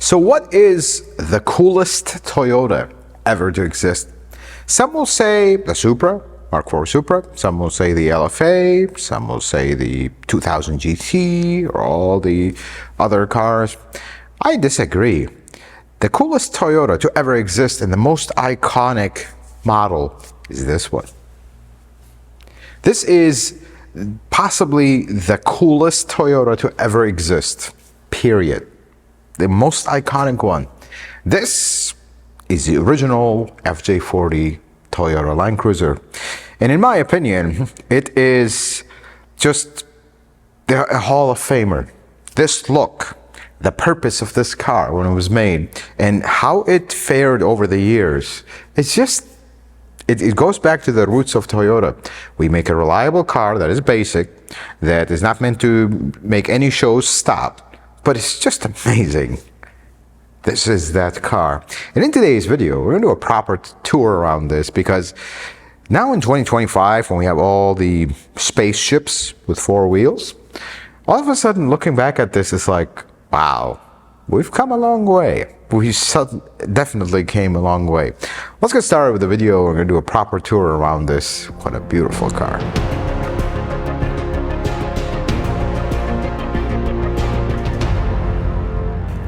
So what is the coolest Toyota ever to exist? Some will say the Supra, Mark IV Supra. Some will say the LFA. Some will say the 2000 GT or all the other cars. I disagree. The coolest Toyota to ever exist and the most iconic model is this one. This is possibly the coolest Toyota to ever exist, period. The most iconic one. This is the original FJ40 Toyota Land Cruiser. And in my opinion, it is just a Hall of Famer. This look, the purpose of this car when it was made, and how it fared over the years, it's just, it goes back to the roots of Toyota. We make a reliable car that is basic, that is not meant to make any shows stop, but it's just amazing. This is that car. And in today's video, we're going to do a proper tour around this, because now in 2025, when we have all the spaceships with 4 wheels, all of a sudden looking back at this, it's like, wow, we've come a long way. We definitely came a long way. Let's get started with the video. We're going to do a proper tour around this. What a beautiful car.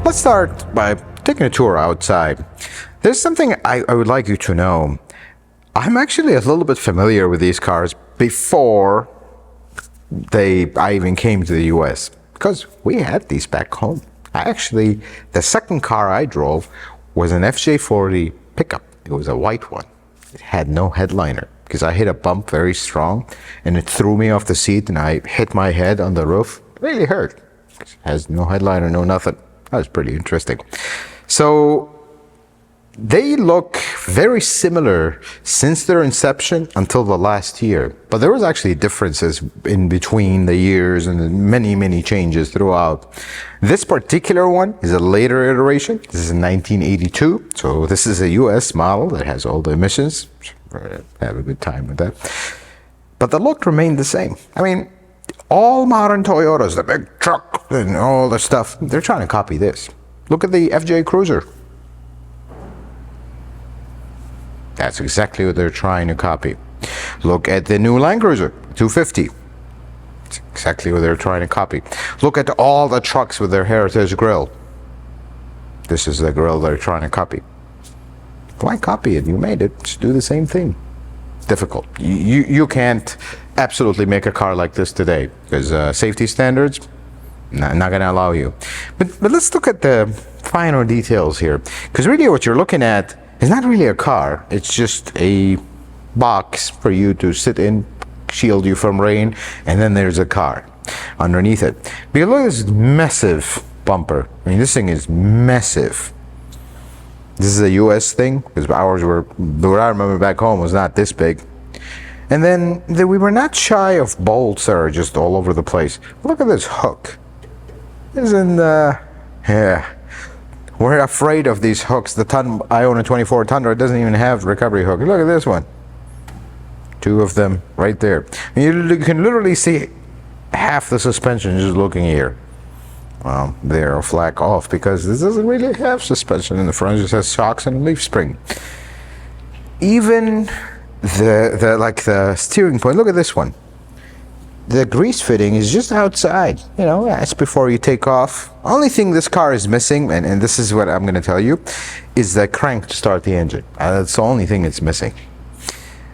Let's start by taking a tour outside. There's something I would like you to know. I'm actually a little bit familiar with these cars before I even came to the US, because we had these back home. Actually, the second car I drove was an FJ40 pickup. It was a white one. It had no headliner because I hit a bump very strong and it threw me off the seat and I hit my head on the roof. It really hurt. It has no headliner, no nothing. That was pretty interesting. So they look very similar since their inception until the last year. But there was actually differences in between the years and many, many changes throughout. This particular one is a later iteration. This is in 1982. So this is a US model that has all the emissions. Have a good time with that. But the look remained the same. I mean, all modern Toyotas, the big truck and all the stuff, they're trying to copy this. Look at the FJ Cruiser. That's exactly what they're trying to copy. Look at the new Land Cruiser 250. That's exactly what they're trying to copy. Look at all the trucks with their heritage grille. This is the grille they're trying to copy. Why copy it? You made it. Just do the same thing. Difficult. You can't absolutely make a car like this today because safety standards not going to allow you. But let's look at the finer details here, because really what you're looking at is not really a car. It's just a box for you to sit in, shield you from rain, and then there's a car underneath it. Because look at this massive bumper. I mean, this thing is massive. This is a US thing, because ours were, what I remember back home was not this big. And then we were not shy of bolts that are just all over the place. Look at this hook. Isn't, yeah. We're afraid of these hooks. I own a 24 Tundra. It doesn't even have recovery hook. Look at this one. 2 of them right there. You can literally see half the suspension just looking here. Well, they're flat off because this doesn't really have suspension in the front. It just has shocks and a leaf spring. Even the steering point. Look at this one. The grease fitting is just outside. You know, that's before you take off. Only thing this car is missing, and this is what I'm going to tell you, is the crank to start the engine. That's the only thing it's missing.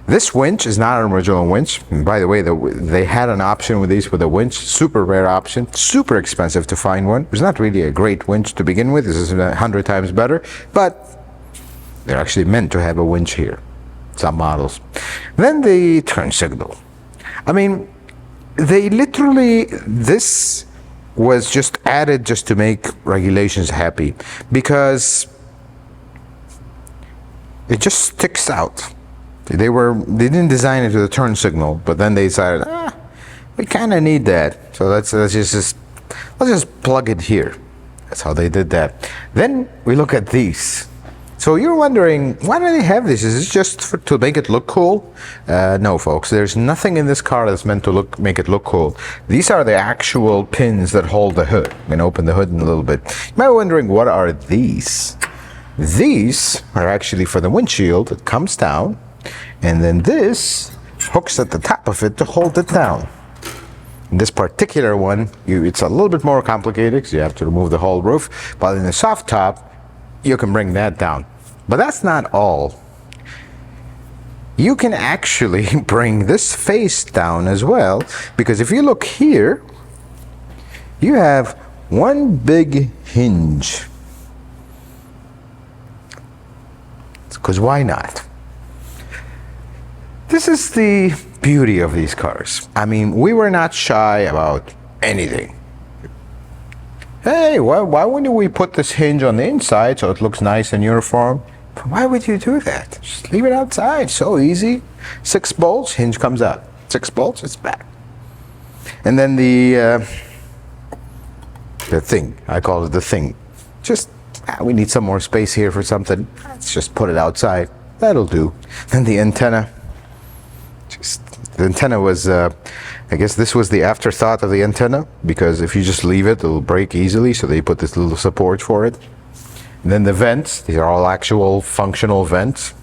This winch is not an original winch. And by the way, they had an option with these with a winch, super rare option, super expensive to find one. It was not really a great winch to begin with. This is 100 times better, but they're actually meant to have a winch here, some models. Then the turn signal. I mean, they literally, this was just added just to make regulations happy, because it just sticks out. They didn't design it with a turn signal, but then they decided, we kind of need that. So let's just plug it here. That's how they did that. Then we look at these. So you're wondering, why do they have this? Is it just to make it look cool? No, folks. There's nothing in this car that's meant to make it look cool. These are the actual pins that hold the hood. I'm going to open the hood in a little bit. You might be wondering, what are these? These are actually for the windshield. It comes down, and then this hooks at the top of it to hold it down. In this particular one, it's a little bit more complicated because you have to remove the whole roof. But in the soft top, you can bring that down. But that's not all. You can actually bring this face down as well, because if you look here, you have one big hinge. Because why not? This is the beauty of these cars. I mean, we were not shy about anything. Hey, why wouldn't we put this hinge on the inside so it looks nice and uniform? But why would you do that? Just leave it outside. So easy. 6 bolts, hinge comes out. 6 bolts, it's back. And then the thing, I call it the thing. Just, we need some more space here for something. Let's just put it outside. That'll do. Then the antenna. The antenna was, I guess this was the afterthought of the antenna, because if you just leave it, it'll break easily, so they put this little support for it. And then the vents, these are all actual functional vents.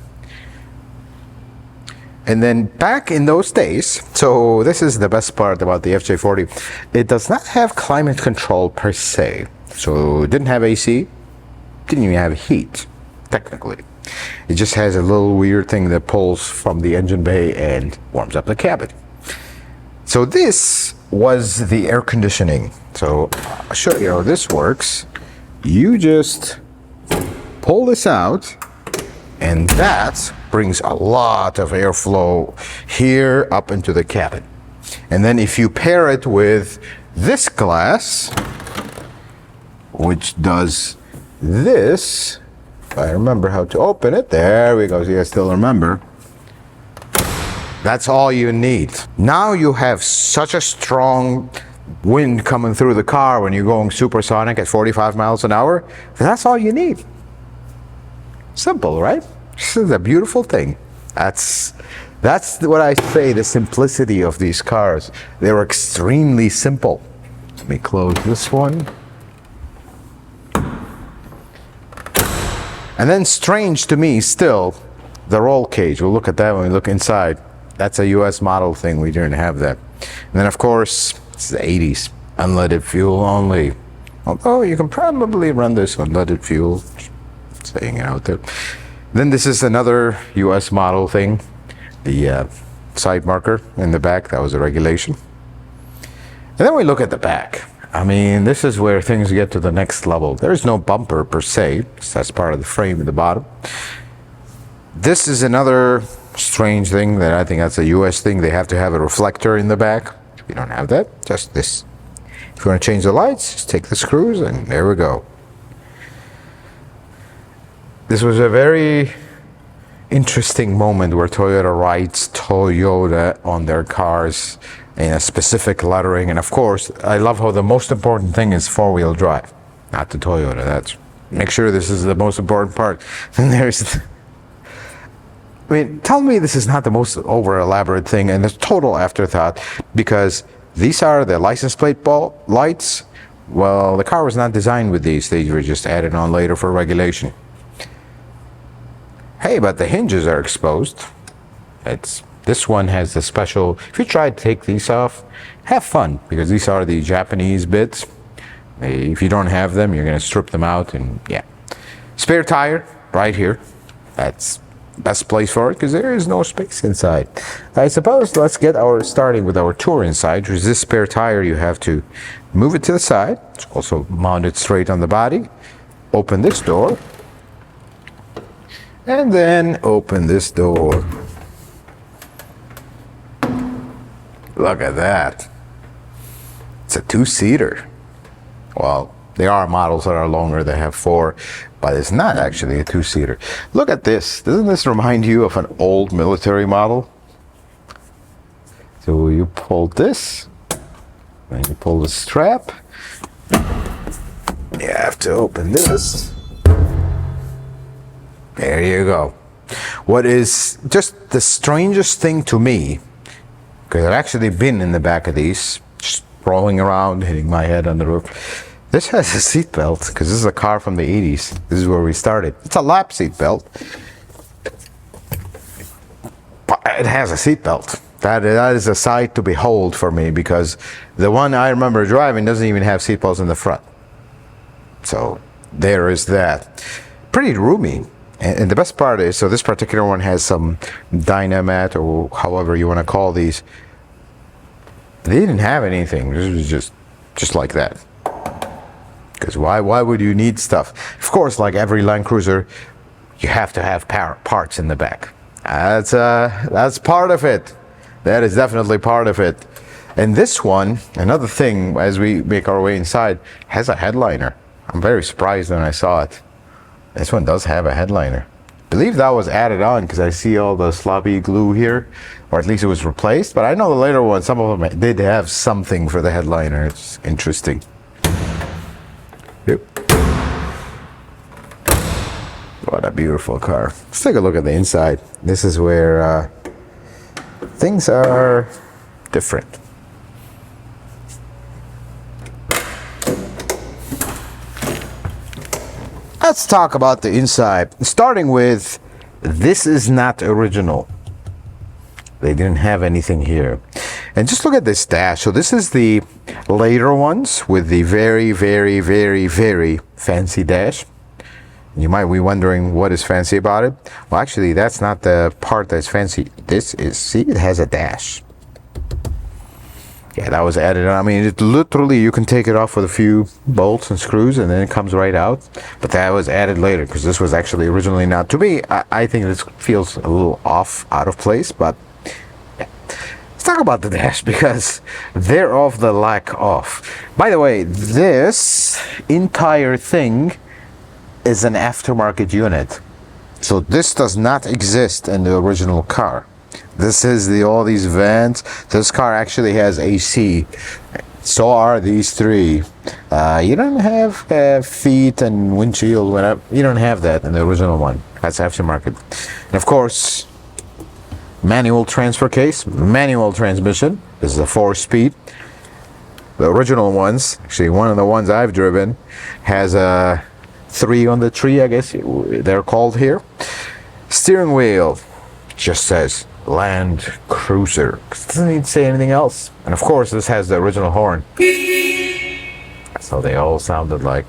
And then back in those days, so this is the best part about the FJ40, it does not have climate control per se. So it didn't have AC, didn't even have heat, technically. It just has a little weird thing that pulls from the engine bay and warms up the cabin. So this was the air conditioning. So I'll show you how this works. You just pull this out, and that brings a lot of airflow here up into the cabin. And then if you pair it with this glass, which does this, I remember how to open it. There we go. See, I still remember. That's all you need. Now you have such a strong wind coming through the car when you're going supersonic at 45 miles an hour. That's all you need. Simple, right? This is a beautiful thing. That's what I say, the simplicity of these cars. They're extremely simple. Let me close this one. And then strange to me still, the roll cage. We'll look at that when we look inside. That's a US model thing. We didn't have that. And then of course, it's the 80s. Unleaded fuel only. Although you can probably run this on leaded fuel. Saying it out there. Then this is another US model thing. The side marker in the back, that was a regulation. And then we look at the back. I mean, this is where things get to the next level. There's no bumper per se. That's part of the frame at the bottom. This is another strange thing that I think that's a US thing. They have to have a reflector in the back. We don't have that, just this. If you want to change the lights, just take the screws and there we go. This was a very interesting moment where Toyota writes Toyota on their cars in a specific lettering. And of course, I love how the most important thing is 4-wheel drive, not the Toyota. That's, make sure this is the most important part. And there's, I mean, tell me this is not the most over elaborate thing and it's total afterthought, because these are the license plate lights. Well, the car was not designed with these. They were just added on later for regulation. Hey, but the hinges are exposed. This one has the special, if you try to take these off, have fun, because these are the Japanese bits. If you don't have them, you're going to strip them out, and yeah. Spare tire right here. That's best place for it, because there is no space inside. I suppose let's get starting with our tour inside, which is this spare tire. You have to move it to the side. It's also mounted straight on the body. Open this door. And then open this door. Look at that. It's a 2-seater. Well, there are models that are longer that have 4, but it's not actually a 2-seater. Look at this. Doesn't this remind you of an old military model? So you pull this, then you pull the strap. You have to open this. There you go. What is just the strangest thing to me, because I've actually been in the back of these, just rolling around, hitting my head on the roof. This has a seat belt, because this is a car from the 80s. This is where we started. It's a lap seat belt. But it has a seat belt. That is a sight to behold for me, because the one I remember driving doesn't even have seat belts in the front. So there is that. Pretty roomy. And the best part is, so this particular one has some dynamat, or however you want to call these. They didn't have anything. This was just like that. Because why would you need stuff? Of course, like every Land Cruiser, you have to have parts in the back. That's part of it. That is definitely part of it. And this one, another thing, as we make our way inside, has a headliner. I'm very surprised when I saw it. This one does have a headliner. I believe that was added on because I see all the sloppy glue here, or at least it was replaced. But I know the later ones, some of them did have something for the headliner. It's interesting. Yep. What a beautiful car. Let's take a look at the inside. This is where things are different. Let's talk about the inside, starting with, this is not original. They didn't have anything here. And just look at this dash. So this is the later ones with the very, very, very, very fancy dash. You might be wondering what is fancy about it. Well, actually, that's not the part that's fancy. This is, see, it has a dash. Yeah, that was added on. I mean, it literally, you can take it off with a few bolts and screws and then it comes right out. But that was added later because this was actually originally not. To me, I think this feels a little off, out of place, but yeah. Let's talk about the dash because they're of the lack of. By the way, this entire thing is an aftermarket unit. So this does not exist in the original car. This is all these vents. This car actually has AC. So are these three. You don't have feet and windshield, whatever. You don't have that in the original one. That's aftermarket. And of course, manual transfer case, manual transmission. This is a 4-speed. The original ones, actually one of the ones I've driven, has a 3 on the tree, I guess they're called here. Steering wheel just says Land Cruiser. It doesn't need to say anything else. And of course, this has the original horn. That's how they all sounded like.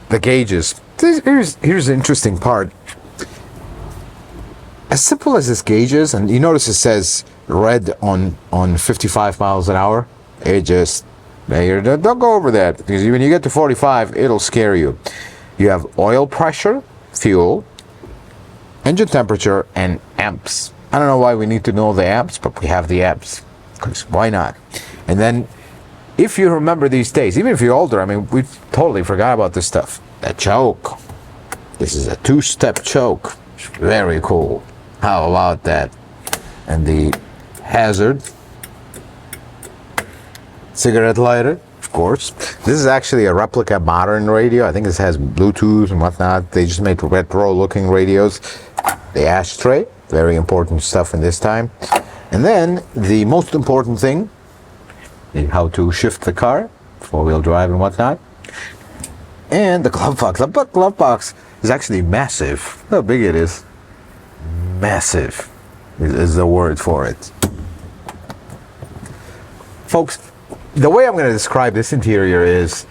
The gauges. Here's the interesting part. As simple as this gauge is, and you notice it says red on 55 miles an hour. It just, don't go over that, because when you get to 45, it'll scare you. You have oil pressure, fuel, engine temperature, and amps. I don't know why we need to know the amps, but we have the amps, because why not? And then, if you remember these days, even if you're older, I mean, we totally forgot about this stuff. The choke. This is a 2-step choke. Very cool. How about that? And the hazard. Cigarette lighter, of course. This is actually a replica modern radio. I think this has Bluetooth and whatnot. They just made retro-looking radios. The ashtray. Very important stuff in this time. And then the most important thing, how to shift the car, 4-wheel drive and whatnot. And the glove box. The glove box is actually massive. Look how big it is. Massive is the word for it. Folks, the way I'm going to describe this interior is,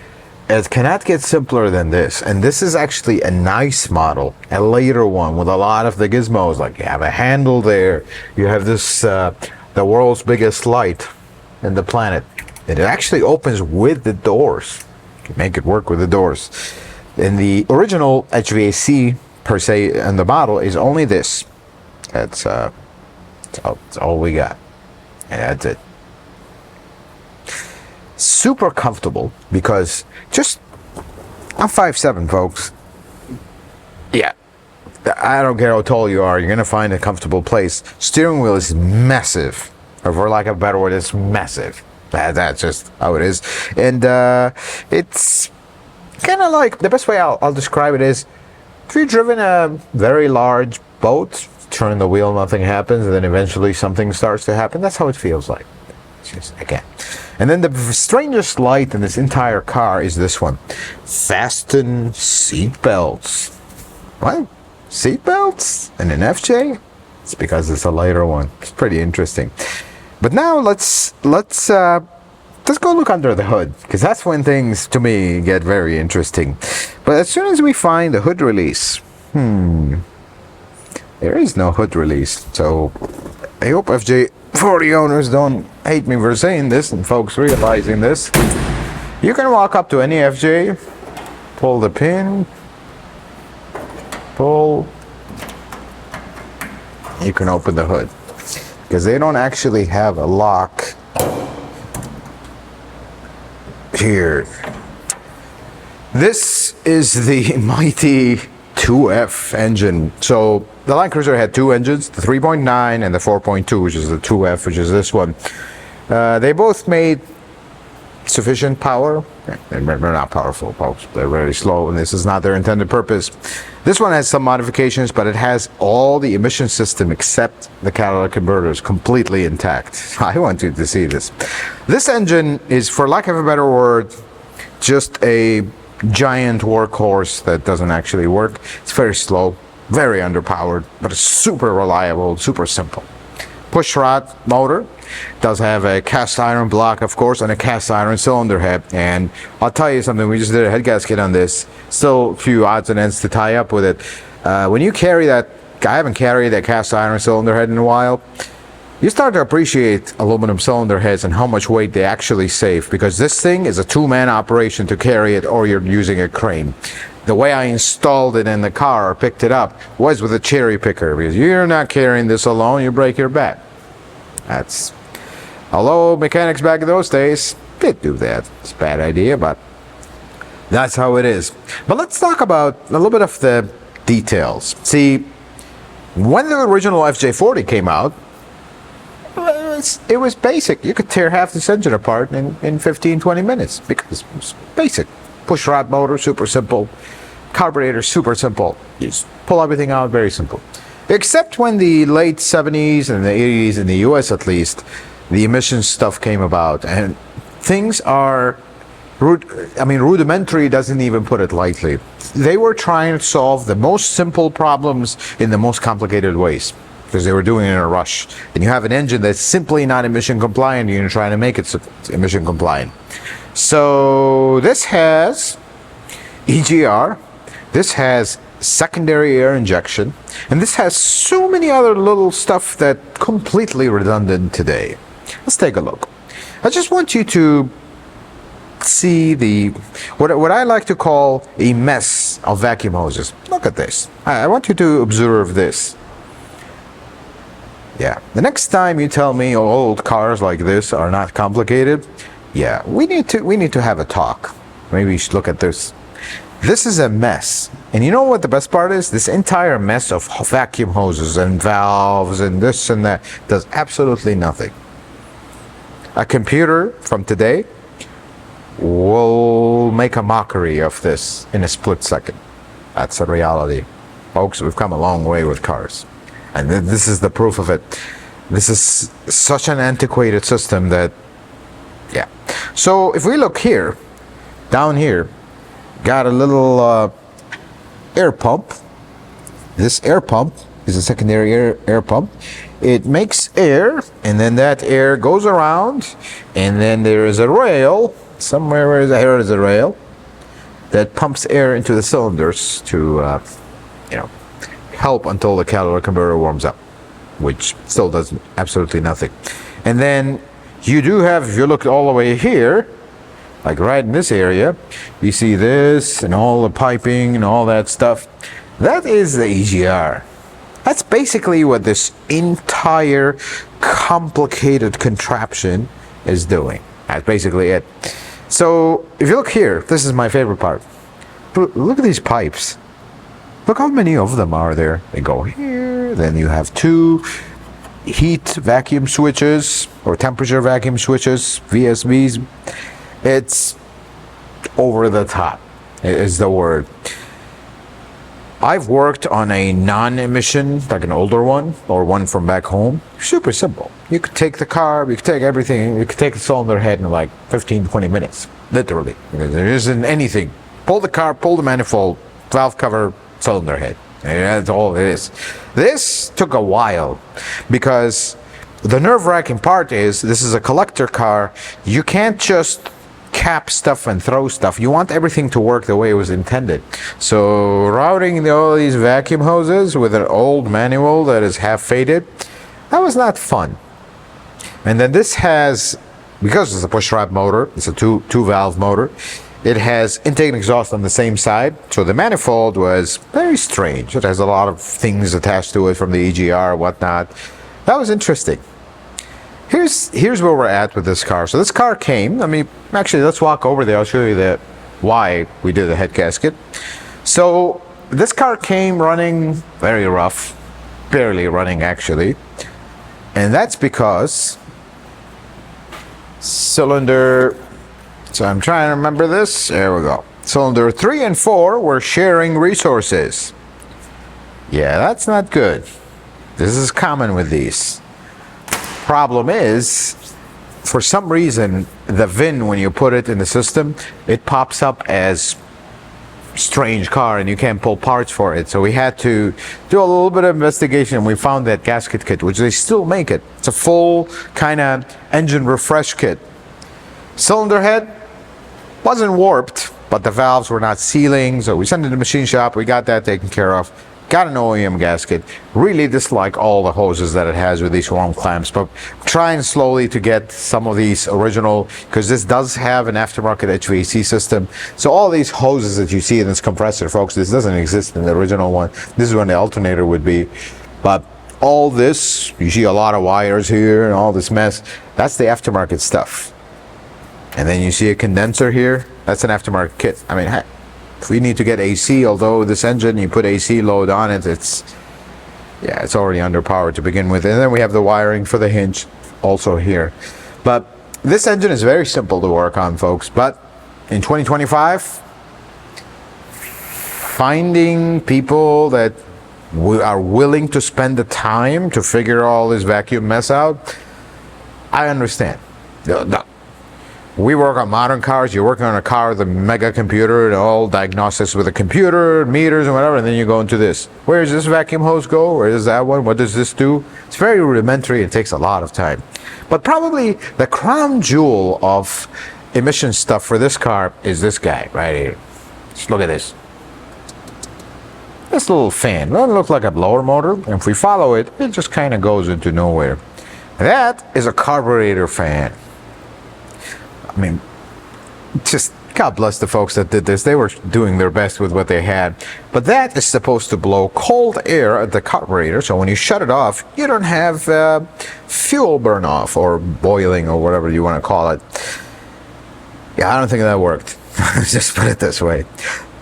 it cannot get simpler than this. And this is actually a nice model, a later one with a lot of the gizmos. Like you have a handle there, you have this, the world's biggest light in the planet. And it actually opens with the doors. You can make it work with the doors. In the original HVAC per se, and the model is only this. That's all we got. And that's it. Super comfortable because I'm 5'7", folks. Yeah, I don't care how tall you are, you're gonna find a comfortable place. Steering wheel is massive, or for lack of a better word, it's massive. That's just how it is. And it's kind of like, the best way I'll describe it is, Have you driven a very large boat, turn the wheel, nothing happens, and then eventually something starts to happen? That's how it feels like. Just again. And then the strangest light in this entire car is this one. Fasten seatbelts. What? Seatbelts? And an FJ? It's because it's a lighter one. It's pretty interesting. But now let's go look under the hood, because that's when things to me get very interesting. But as soon as we find the hood release, there is no hood release. So I hope FJ40 owners don't hate me for saying this, and folks realizing this. You can walk up to any FJ, pull the pin, pull, you can open the hood, because they don't actually have a lock here. This is the mighty 2F engine. So the Land Cruiser had two engines, the 3.9 and the 4.2, which is the 2F, which is this one. They both made sufficient power. They're not powerful, folks. They're very slow, and this is not their intended purpose. This one has some modifications, but it has all the emission system except the catalytic converters completely intact. I want you to see this. This engine is, for lack of a better word, just a giant workhorse that doesn't actually work. It's very slow, very underpowered, but it's super reliable, super simple. Pushrod motor, does have a cast iron block, of course, and a cast iron cylinder head. And I'll tell you something, we just did a head gasket on this. Still a few odds and ends to tie up with it. When you carry that, I haven't carried that cast iron cylinder head in a while, you start to appreciate aluminum cylinder heads and how much weight they actually save, because this thing is a two-man operation to carry it, or you're using a crane. The way I installed it in the car or picked it up was with a cherry picker, because you're not carrying this alone, you break your back. That's, although mechanics back in those days did do that. It's a bad idea, but that's how it is. But let's talk about a little bit of the details. See, when the original FJ40 came out, it was basic. You could tear half this engine apart in 15-20 minutes, because it was basic. Pushrod motor, super simple. Carburetor, super simple. You just pull everything out, very simple. Except when the late 70s and the 80s, in the US at least, the emissions stuff came about, and things are, rudimentary doesn't even put it lightly. They were trying to solve the most simple problems in the most complicated ways, because they were doing it in a rush. And you have an engine that's simply not emission compliant, and you're trying to make it emission compliant. So this has EGR, this has secondary air injection, and this has so many other little stuff that completely redundant today. Let's take a look. I just want you to see what I like to call a mess of vacuum hoses. Look at this. I want you to observe this. Yeah, the next time you tell me old cars like this are not complicated, yeah, we need to have a talk. Maybe you should look at this. This is a mess. And you know what the best part is? This entire mess of vacuum hoses and valves and this and that does absolutely nothing. A computer from today will make a mockery of this in a split second. That's a reality. Folks, we've come a long way with cars. And this is the proof of it. This is such an antiquated system that, yeah. So if we look here, down here, got a little air pump. This air pump is a secondary air pump. It makes air, and then that air goes around, and then there is a rail, somewhere where there is a rail, that pumps air into the cylinders to, help until the catalytic converter warms up, which still does absolutely nothing. And then you do have, if you look all the way here, like right in this area, you see this and all the piping and all that stuff. That is the EGR. That's basically what this entire complicated contraption is doing. That's basically it. So if you look here, this is my favorite part. Look at these pipes. Look how many of them are there. They go here, then you have two heat vacuum switches or temperature vacuum switches, VSVs. It's over the top, is the word. I've worked on a non-emission, like an older one or one from back home. Super simple. You could take the car, you could take everything, you could take the cylinder head in like 15, 20 minutes, literally. There isn't anything. Pull the car, pull the manifold, valve cover, cylinder head. And that's all it is. This took a while because the nerve-wracking part is this is a collector car. You can't just cap stuff and throw stuff. You want everything to work the way it was intended. So routing all these vacuum hoses with an old manual that is half faded, that was not fun. And then this has, because it's a push rod motor, it's a two valve motor, it has intake and exhaust on the same side. So the manifold was very strange. It has a lot of things attached to it from the EGR, whatnot. That was interesting. Here's where we're at with this car. So this car came, let's walk over there. I'll show you why we did the head gasket. So this car came running very rough, barely running actually. And that's because cylinder, so I'm trying to remember this. There we go. Cylinder 3 and 4 were sharing resources. Yeah, that's not good. This is common with these. Problem is, for some reason, the VIN, when you put it in the system, it pops up as strange car and you can't pull parts for it. So we had to do a little bit of investigation and we found that gasket kit, which they still make it. It's a full kind of engine refresh kit. Cylinder head wasn't warped, but the valves were not sealing. So we sent it to the machine shop. We got that taken care of. Got an OEM gasket. Really dislike all the hoses that it has with these worm clamps, but trying slowly to get some of these original, because this does have an aftermarket HVAC system. So all these hoses that you see in this compressor, folks, this doesn't exist in the original one. This is when the alternator would be. But all this, you see a lot of wires here and all this mess, that's the aftermarket stuff. And then you see a condenser here, that's an aftermarket kit. Heck, if we need to get AC, although this engine, you put AC load on it, it's already underpowered to begin with. And then we have the wiring for the hinge also here. But this engine is very simple to work on, folks. But in 2025, finding people that are willing to spend the time to figure all this vacuum mess out, I understand. We work on modern cars. You're working on a car with a mega computer and all diagnostics with a computer, meters and whatever, and then you go into this. Where does this vacuum hose go? Where does that one? What does this do? It's very rudimentary. It takes a lot of time. But probably the crown jewel of emission stuff for this car is this guy right here. Just look at this. This little fan. It doesn't look like a blower motor. And if we follow it, it just kind of goes into nowhere. That is a carburetor fan. Just God bless the folks that did this. They were doing their best with what they had. But that is supposed to blow cold air at the carburetor. So when you shut it off, you don't have fuel burn off or boiling or whatever you want to call it. Yeah, I don't think that worked. Just put it this way.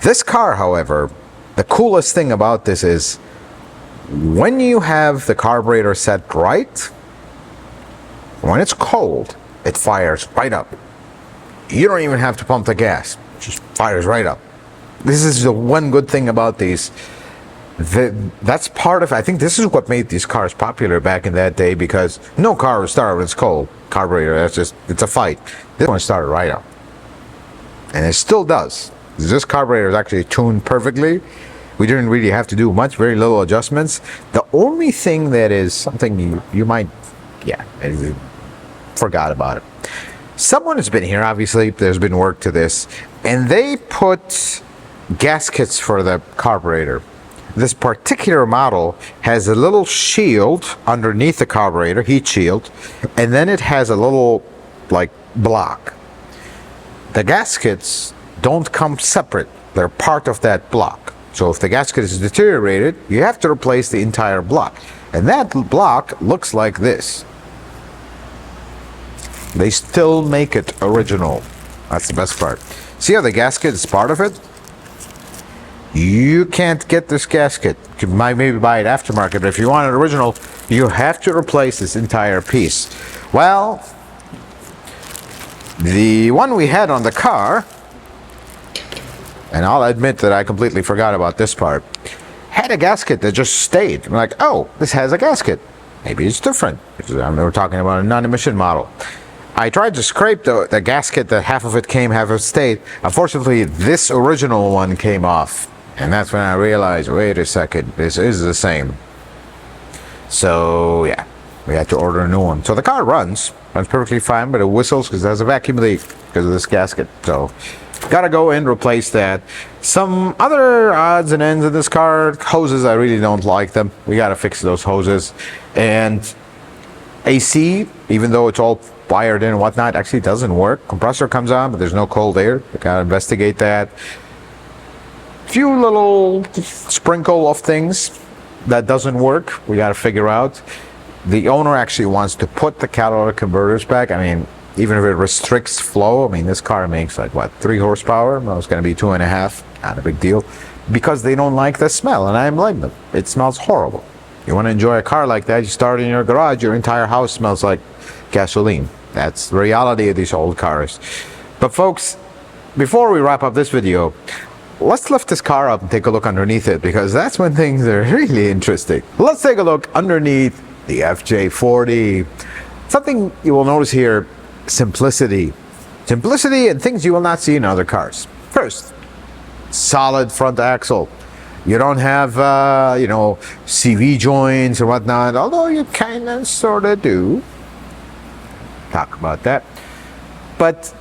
This car, however, the coolest thing about this is when you have the carburetor set right, when it's cold, it fires right up. You don't even have to pump the gas. It just fires right up. This is the one good thing about these. That's part of, I think this is what made these cars popular back in that day, because no car would start when it's cold. Carburetor, it's a fight. This one started right up. And it still does. This carburetor is actually tuned perfectly. We didn't really have to do much, very little adjustments. The only thing that is something you might, forgot about it. Someone has been here, obviously, there's been work to this, and they put gaskets for the carburetor. This particular model has a little shield underneath the carburetor, heat shield, and then it has a little, block. The gaskets don't come separate. They're part of that block. So if the gasket is deteriorated, you have to replace the entire block. And that block looks like this. They still make it original. That's the best part. See how the gasket is part of it? You can't get this gasket. You can maybe buy it aftermarket, but if you want it original, you have to replace this entire piece. Well, the one we had on the car, and I'll admit that I completely forgot about this part. had a gasket that just stayed. I'm like, oh, this has a gasket. Maybe it's different. We're talking about a non-emission model. I tried to scrape the gasket that half of it came, half of it stayed. Unfortunately, this original one came off. And that's when I realized, wait a second, this is the same. So, yeah, we had to order a new one. So the car runs perfectly fine, but it whistles because there's a vacuum leak because of this gasket. So, gotta go and replace that. Some other odds and ends in this car, hoses, I really don't like them. We gotta fix those hoses. And AC, even though it's all wired in and whatnot, actually doesn't work. Compressor comes on, but there's no cold air. We gotta investigate that. Few little sprinkle of things that doesn't work. We gotta figure out. The owner actually wants to put the catalytic converters back. I mean, even if it restricts flow, I mean, this car makes like what, 3 horsepower? Well, it's gonna be 2.5. Not a big deal, because they don't like the smell, and I blame them. It smells horrible. You want to enjoy a car like that, you start in your garage, your entire house smells like gasoline. That's the reality of these old cars. But folks, before we wrap up this video, let's lift this car up and take a look underneath it, because that's when things are really interesting. Let's take a look underneath the FJ40. Something you will notice here, simplicity. Simplicity and things you will not see in other cars. First, solid front axle. You don't have, CV joints or whatnot, although you kind of sort of do. Talk about that. But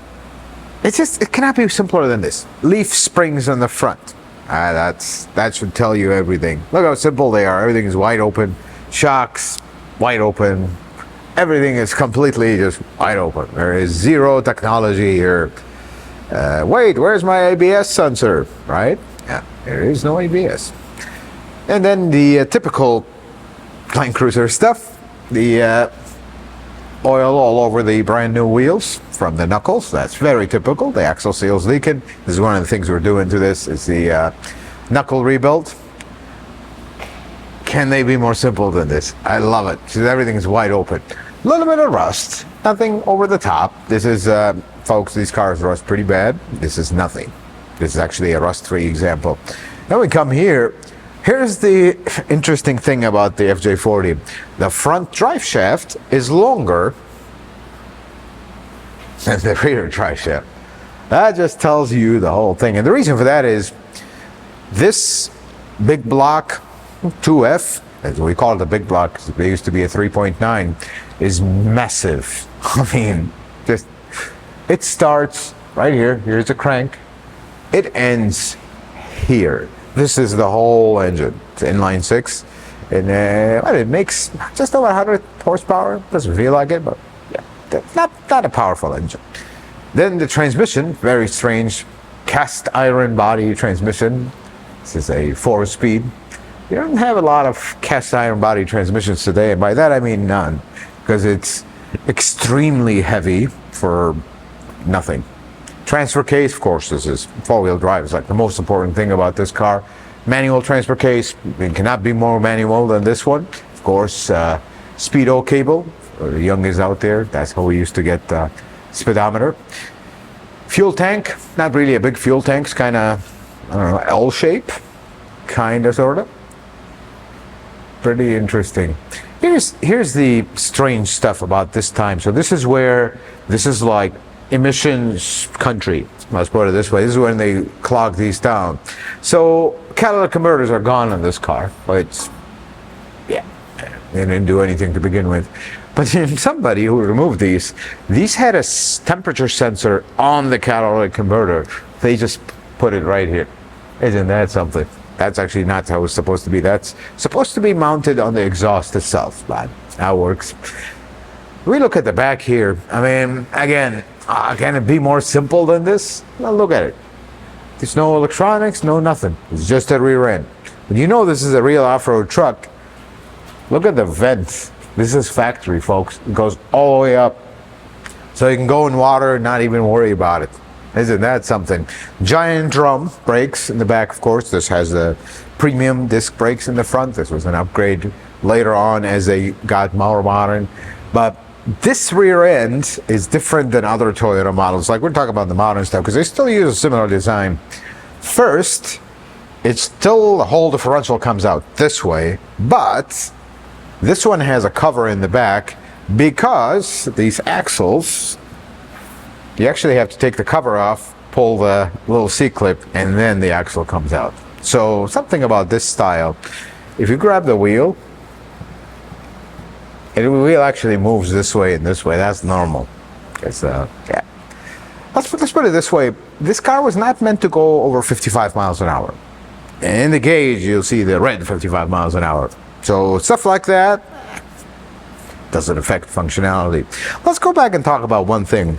it cannot be simpler than this. Leaf springs on the front. That should tell you everything. Look how simple they are. Everything is wide open. Shocks, wide open. Everything is completely just wide open. There is zero technology here. Wait, where's my ABS sensor? Right? Yeah, there is no ABS. And then the typical Land Cruiser stuff. The oil all over the brand new wheels from the knuckles. That's very typical. The axle seal's leaking. This is one of the things we're doing to this. Is the knuckle rebuild. Can they be more simple than this? I love it. Because everything is wide open. A little bit of rust. Nothing over the top. This is, folks, these cars rust pretty bad. This is nothing. This is actually a rust-free example. Now we come here. Here's the interesting thing about the FJ40. The front drive shaft is longer than the rear drive shaft. That just tells you the whole thing. And the reason for that is this big block 2F, as we call it the big block, because it used to be a 3.9, is massive. I mean, just it starts right here. Here's the crank. It ends here. This is the whole engine. It's inline 6, and it makes just over 100 horsepower. Doesn't feel like it, but yeah, not a powerful engine. Then the transmission, very strange, cast iron body transmission. This is a 4-speed. You don't have a lot of cast iron body transmissions today, and by that I mean none, because it's extremely heavy for nothing. Transfer case, of course, this is 4-wheel drive. It's like the most important thing about this car. Manual transfer case, it cannot be more manual than this one. Of course, speedo cable, for the youngest out there, that's how we used to get speedometer. Fuel tank, not really a big fuel tank, it's kind of, I don't know, L shape, kind of, sort of. Pretty interesting. Here's the strange stuff about this time. So this is like emissions country. Let's put it this way. This is when they clog these down. So catalytic converters are gone on this car. But yeah, they didn't do anything to begin with. But somebody who removed these had a temperature sensor on the catalytic converter. They just put it right here. Isn't that something? That's actually not how it's supposed to be. That's supposed to be mounted on the exhaust itself, but that works. We look at the back here. I mean, again, can it be more simple than this? Well, look at it. There's no electronics, no nothing. It's just a rear end. But you know this is a real off-road truck. Look at the vents. This is factory, folks. It goes all the way up. So you can go in water and not even worry about it. Isn't that something? Giant drum brakes in the back, of course. This has the premium disc brakes in the front. This was an upgrade later on as they got more modern. But this rear end is different than other Toyota models. Like, we're talking about the modern stuff because they still use a similar design. First, it's still the whole differential comes out this way, but this one has a cover in the back because these axles, you actually have to take the cover off, pull the little C-clip, and then the axle comes out. So something about this style, if you grab the wheel, and the wheel actually moves this way and this way, that's normal. It's, yeah. Let's put it this way. This car was not meant to go over 55 miles an hour. And in the gauge, you'll see the red 55 miles an hour. So stuff like that doesn't affect functionality. Let's go back and talk about one thing.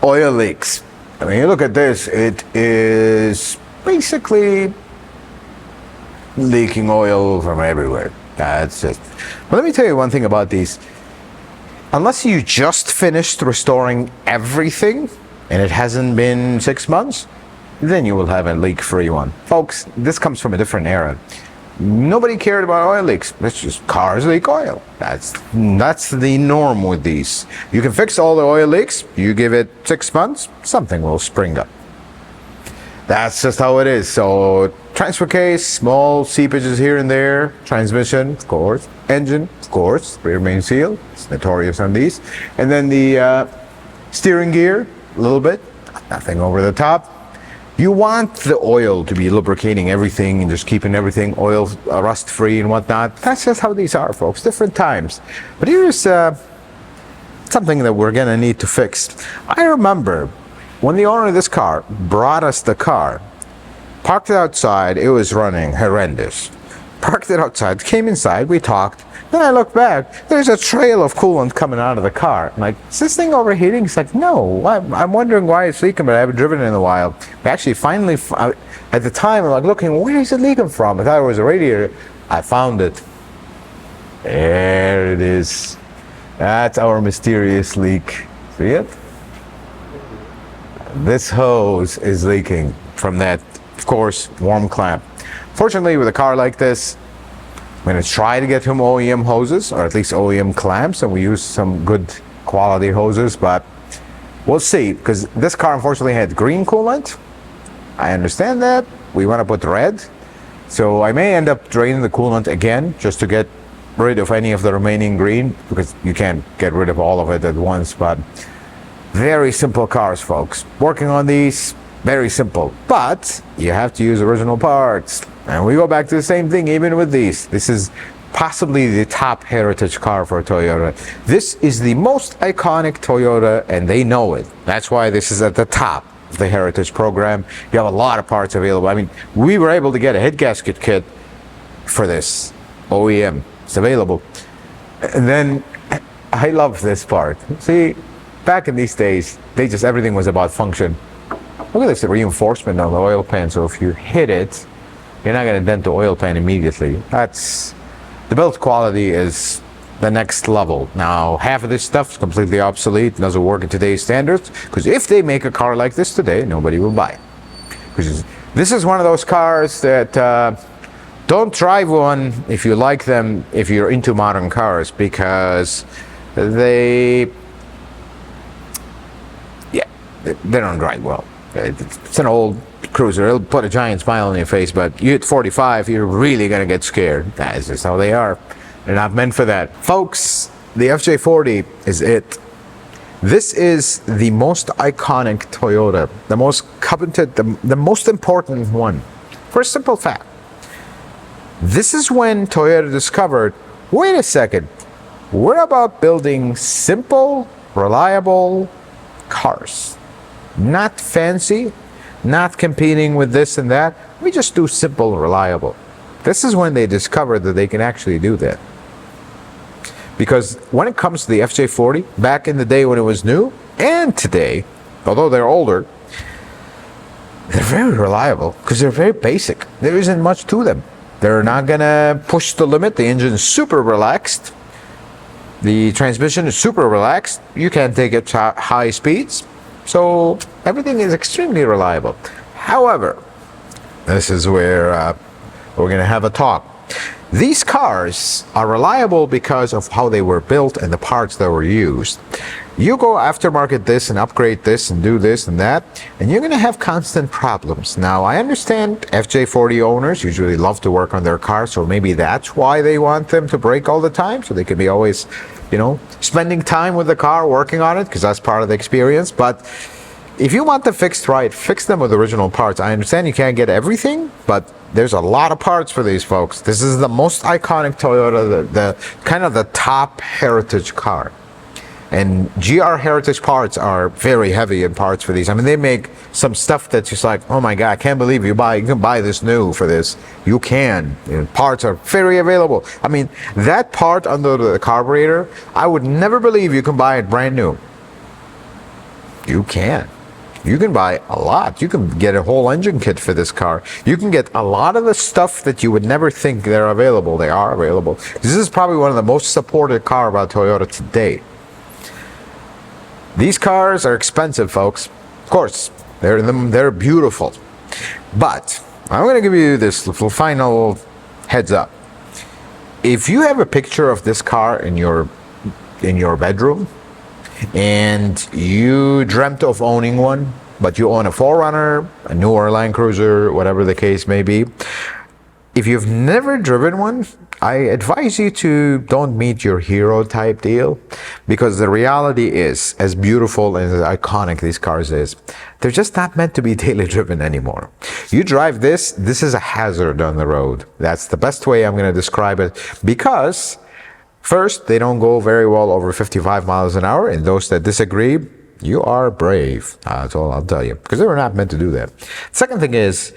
Oil leaks. I mean, you look at this, it is basically leaking oil from everywhere. That's just. But let me tell you one thing about these. Unless you just finished restoring everything and it hasn't been 6 months, then you will have a leak-free one. Folks, this comes from a different era. Nobody cared about oil leaks. It's just cars leak oil. That's the norm with these. You can fix all the oil leaks. You give it 6 months, something will spring up. That's just how it is. So transfer case, small seepages here and there, transmission, of course, engine, of course, rear main seal, it's notorious on these, and then the steering gear, a little bit, nothing over the top. You want the oil to be lubricating everything and just keeping everything oil rust free and whatnot. That's just how these are, folks, different times. But here's something that we're gonna need to fix. I remember when the owner of this car brought us the car, parked it outside, it was running horrendous. Parked it outside, came inside, we talked, then I looked back, there's a trail of coolant coming out of the car. I'm like, is this thing overheating? It's like, no, I'm wondering why it's leaking, but I haven't driven it in a while. We actually finally, at the time, I'm like looking, where is it leaking from? I thought it was a radiator. I found it. There it is. That's our mysterious leak. See it? This hose is leaking from that, of course, warm clamp. Fortunately, with a car like this, I'm going to try to get him OEM hoses, or at least OEM clamps, and we use some good quality hoses, but we'll see, because this car unfortunately had green coolant. I understand that. We want to put red. So I may end up draining the coolant again, just to get rid of any of the remaining green, because you can't get rid of all of it at once, but very simple cars, folks. Working on these, very simple. But you have to use original parts. And we go back to the same thing even with these. This is possibly the top heritage car for Toyota. This is the most iconic Toyota, and they know it. That's why this is at the top of the heritage program. You have a lot of parts available. I mean, we were able to get a head gasket kit for this OEM. It's available. And then I love this part. See, back in these days, everything was about function. Look at this reinforcement on the oil pan, so if you hit it, you're not going to dent the oil pan immediately. The build quality is the next level. Now, half of this stuff is completely obsolete, doesn't work in today's standards, because if they make a car like this today, nobody will buy it. Because this is one of those cars that don't drive one if you like them, if you're into modern cars, because they don't drive well. It's an old cruiser. It'll put a giant smile on your face, but you hit 45, you're really gonna get scared. That's just how they are. They're not meant for that. Folks, the FJ40 is it. This is the most iconic Toyota, the most coveted, the most important one. For a simple fact. This is when Toyota discovered, wait a second, we're about building simple, reliable cars. Not fancy, not competing with this and that. We just do simple, reliable. This is when they discovered that they can actually do that. Because when it comes to the FJ40, back in the day when it was new, and today, although they're older, they're very reliable because they're very basic. There isn't much to them. They're not gonna push the limit. The engine is super relaxed. The transmission is super relaxed. You can't take it to high speeds. So everything is extremely reliable. However, this is where we're going to have a talk. These cars are reliable because of how they were built and the parts that were used. You go aftermarket this and upgrade this and do this and that, and you're going to have constant problems. Now, I understand FJ40 owners usually love to work on their cars, so maybe that's why they want them to break all the time, so they can be always, spending time with the car, working on it, because that's part of the experience. But if you want them fixed right, fix them with original parts. I understand you can't get everything, but there's a lot of parts for these folks. This is the most iconic Toyota, the kind of the top heritage car. And GR Heritage parts are very heavy in parts for these. I mean, they make some stuff that's just like, oh my God, I can't believe you can buy this new for this. You can. Parts are very available. I mean, that part under the carburetor, I would never believe you can buy it brand new. You can. You can buy a lot. You can get a whole engine kit for this car. You can get a lot of the stuff that you would never think they're available. They are available. This is probably one of the most supported cars by Toyota today. These cars are expensive, folks. Of course, they're beautiful. But I'm going to give you this little final heads up. If you have a picture of this car in your bedroom, and you dreamt of owning one, but you own a 4Runner, a newer Land Cruiser, whatever the case may be, if you've never driven one, I advise you to don't meet your hero type deal, because the reality is, as beautiful and as iconic these cars is, they're just not meant to be daily driven anymore. You drive this is a hazard on the road. That's the best way I'm going to describe it, because first, they don't go very well over 55 miles an hour, and those that disagree, you are brave. That's all I'll tell you, because they were not meant to do that. Second thing is,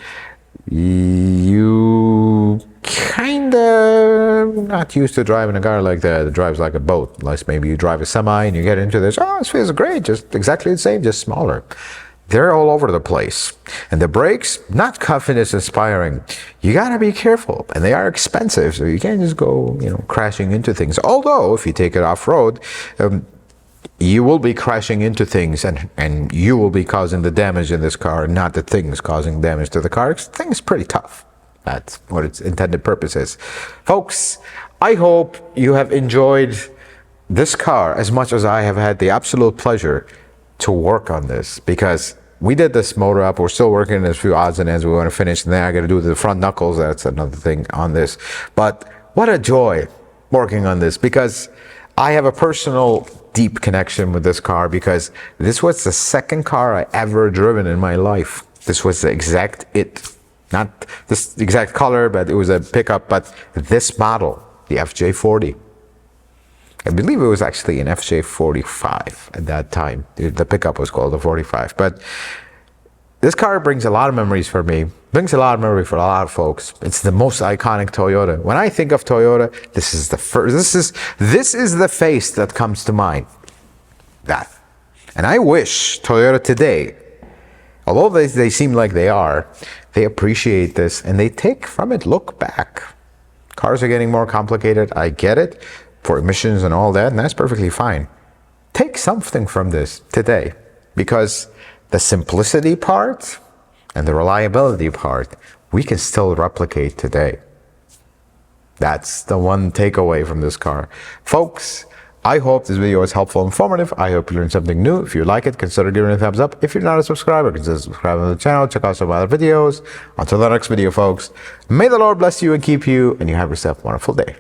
you kind of not used to driving a car like that. It drives like a boat, unless maybe you drive a semi and you get into this, this feels great, just exactly the same, just smaller. They're all over the place. And the brakes, not confidence inspiring. You gotta be careful, and they are expensive, so you can't just go, crashing into things. Although, if you take it off-road, you will be crashing into things, and you will be causing the damage in this car, not the things causing damage to the car. The thing is pretty tough. That's what its intended purpose is. Folks, I hope you have enjoyed this car as much as I have had the absolute pleasure to work on this, because we did this motor up. We're still working on a few odds and ends we want to finish, and then I got to do the front knuckles. That's another thing on this. But what a joy working on this, because I have a personal deep connection with this car, because this was the second car I ever driven in my life. This was the exact not this exact color, but it was a pickup, but this model, the FJ40. I believe it was actually an FJ45 at that time. The pickup was called the 45. But this car brings a lot of memories for me, brings a lot of memory for a lot of folks. It's the most iconic Toyota. When I think of Toyota, this is the first, this is the face that comes to mind. That. And I wish Toyota today, although they seem like they are, they appreciate this and they take from it, look back. Cars are getting more complicated, I get it, for emissions and all that, and that's perfectly fine. Take something from this today, because the simplicity part and the reliability part, we can still replicate today. That's the one takeaway from this car. Folks, I hope this video was helpful and informative. I hope you learned something new. If you like it, consider giving it a thumbs up. If you're not a subscriber, consider subscribing to the channel. Check out some other videos. Until the next video, folks, may the Lord bless you and keep you, and you have yourself a wonderful day.